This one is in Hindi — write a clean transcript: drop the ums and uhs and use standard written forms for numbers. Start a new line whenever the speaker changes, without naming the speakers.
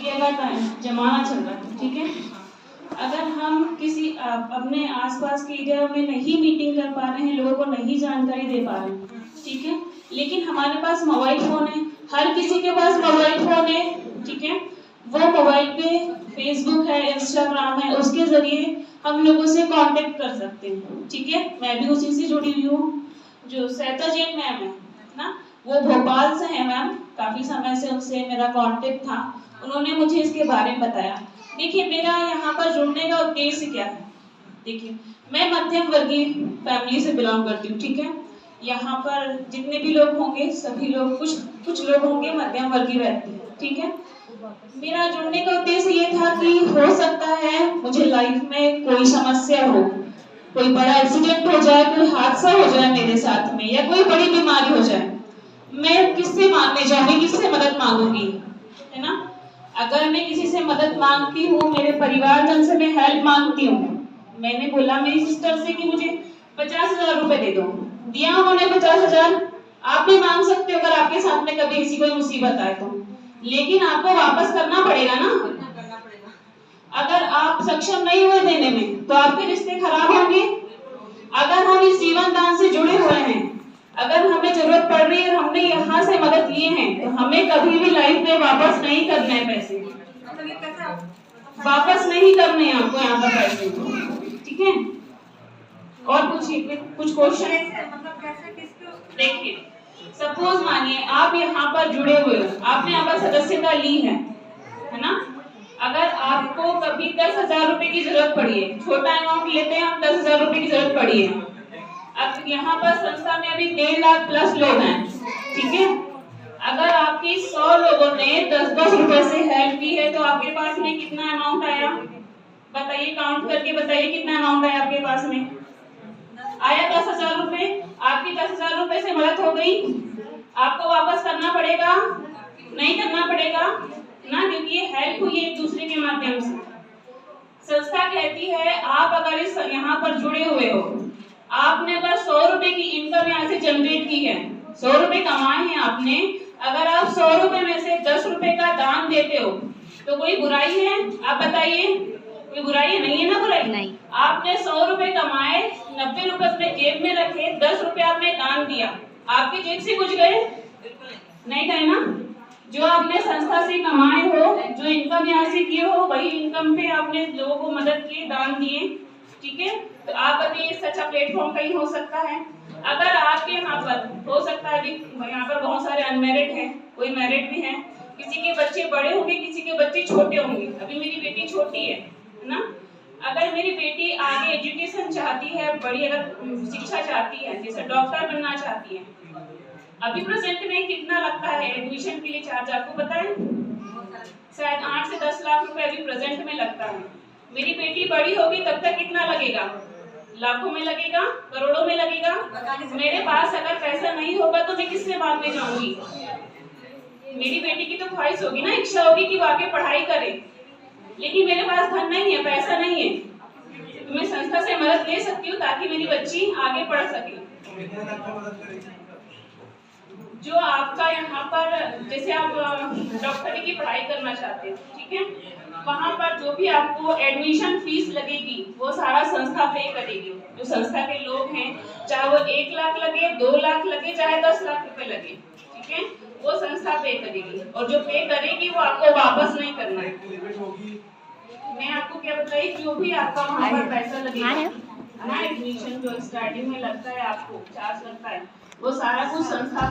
मीडिया का जमाना चल रहा है, ठीक है। अगर हम किसी अपने आसपास के एरिया में नहीं मीटिंग कर पा रहे हैं, लोगों को नहीं जानकारी दे पा रहे हैं, ठीक है, लेकिन हमारे पास मोबाइल फोन है, हर किसी के पास मोबाइल फोन है, ठीक है। वो मोबाइल पे फेसबुक है, इंस्टाग्राम है, उसके जरिए हम लोगों से कांटेक्ट कर सकते हैं, ठीक है। मैं भी उसी से जुड़ी हुई हूँ। जो सैता जैन मैम है ना, वो भोपाल से है मैम, काफी समय से उनसे मेरा कांटेक्ट था, उन्होंने मुझे इसके बारे में बताया। देखिए, मेरा यहाँ पर जुड़ने का उद्देश्य क्या है। देखिए, मैं मध्यम वर्गीय फैमिली से बिलोंग करती हूँ, ठीक है। यहाँ पर जितने भी लोग होंगे सभी लोग, कुछ लोग होंगे मध्यम वर्गीय व्यक्ति, ठीक है। मेरा जुड़ने का उद्देश्य ये था कि हो सकता है मुझे लाइफ में कोई समस्या हो, कोई बड़ा एक्सीडेंट हो जाए, कोई हादसा हो जाए मेरे साथ में, या कोई बड़ी बीमारी हो जाए, मैं किससे मांगने जाऊंगी, किससे मदद मांगूंगी, है ना। अगर मैं किसी से मदद मांगती हूँ, मेरे परिवारजन से मैं हेल्प मांगती हूँ, मैंने बोला मेरी सिस्टर से कि मुझे 50,000 रुपए दे दो, दिया उन्होंने 50,000। आप भी मांग सकते हो अगर आपके साथ में कभी ऐसी कोई मुसीबत आए तो, लेकिन आपको वापस करना पड़ेगा ना। अगर आप सक्षम नहीं हुए देने में तो आपके रिश्ते खराब होंगे। अगर हम इस जीवन दान से जुड़े हुए हैं, अगर हमें जरूरत पड़ रही है और हमने यहाँ से मदद लिए हैं, तो हमें कभी भी लाइफ में वापस नहीं करना है पैसे, वापस नहीं करने हैं आपको यहाँ पर पैसे, ठीक है। और कुछ क्वेश्चन। देखिए, सपोज मानिए आप यहाँ पर जुड़े हुए हो, आपने यहाँ पर सदस्यता ली है ना। अगर आपको कभी 10,000 रुपए की जरूरत पड़ी है, छोटा अमाउंट लेते हैं हम, 10,000 रुपए की जरूरत पड़ी है। अब यहाँ पर संस्था में अभी 1.5 लाख प्लस लोग हैं, ठीक है। अगर आपके 100 लोगों ने 10-10 रुपए से हेल्प की है, तो आपके पास में कितना अमाउंट आया, बताइए, काउंट करके बताइए कितना अमाउंट आया आपके पास में। आया 10,000 रुपए। आपकी 10,000 रुपए से मदद हो गई, आपको वापस करना पड़ेगा, नहीं करना पड़ेगा ना, क्योंकि ये हेल्प हुई है एक दूसरे के माध्यम से। संस्था कहती है आप अगर इस यहाँ पर जुड़े हुए हो, आपने अगर 100 रुपए की इनकम यहाँ से जनरेट की है, 100 रुपए कमाए हैं आपने, अगर आप 100 रुपए में से 10 रुपए का दान देते हो तो कोई बुराई है? आप बताइए, कोई बुराई है? नहीं है ना बुराई। नहीं। आपने 100 रुपए कमाए, 90 रुपए अपने जेब में रखे, 10 रुपए आपने दान दिया, आपके जेब से कुछ गए? नहीं गए ना। जो आपने संस्था से कमाए हो, जो इनकम यहाँ से किए हो, वही इनकम पे आपने लोगों को मदद की, दान दिए, ठीक है। तो आप बताइए इससे अच्छा प्लेटफॉर्म कहीं हो सकता है? अगर आपके यहाँ पर हो सकता है, अभी यहाँ पर बहुत सारे अनमैरिड हैं, कोई मैरिड भी हैं, किसी के बच्चे बड़े होंगे, किसी के बच्चे छोटे होंगे। अभी मेरी बेटी छोटी है ना। अगर मेरी बेटी आगे एजुकेशन चाहती है, बड़ी अगर शिक्षा चाहती है, जैसे डॉक्टर बनना चाहती है, अभी प्रेजेंट में कितना लगता है एडमिशन के लिए चार्ज, आपको पता है? शायद 8 से 10 लाख रुपए अभी प्रेजेंट में लगता है। मेरी बेटी बड़ी होगी तब तक कितना लगेगा? लाखों में लगेगा, करोड़ों में लगेगा। मेरे पास अगर पैसा नहीं होगा तो मैं किससे मांगने जाऊंगी? मेरी बेटी की तो ख्वाहिश होगी ना, इच्छा होगी कि वो आगे पढ़ाई करे, लेकिन मेरे पास धन नहीं है, पैसा नहीं है, तो मैं संस्था से मदद ले सकती हूँ ताकि मेरी बच्ची आगे पढ़ सके। जो आपका यहाँ पर, जैसे आप डॉक्टरी की पढ़ाई करना चाहते हो, ठीक है, वहाँ पर जो भी आपको एडमिशन फीस लगेगी वो सारा संस्था पे करेगी। जो संस्था के लोग हैं, चाहे वो 1 लाख लगे, 2 लाख लगे, चाहे 10 लाख रुपए लगे, ठीक है, वो संस्था पे करेगी, और जो पे करेगी वो आपको वापस नहीं करना है। मैं आपको क्या बताई, जो भी आपका वहाँ पर पैसा लगेगा ना, एडमिशन जो स्टार्टिंग में लगता है, आपको चार्ज लगता है, वो सारा कुछ संस्था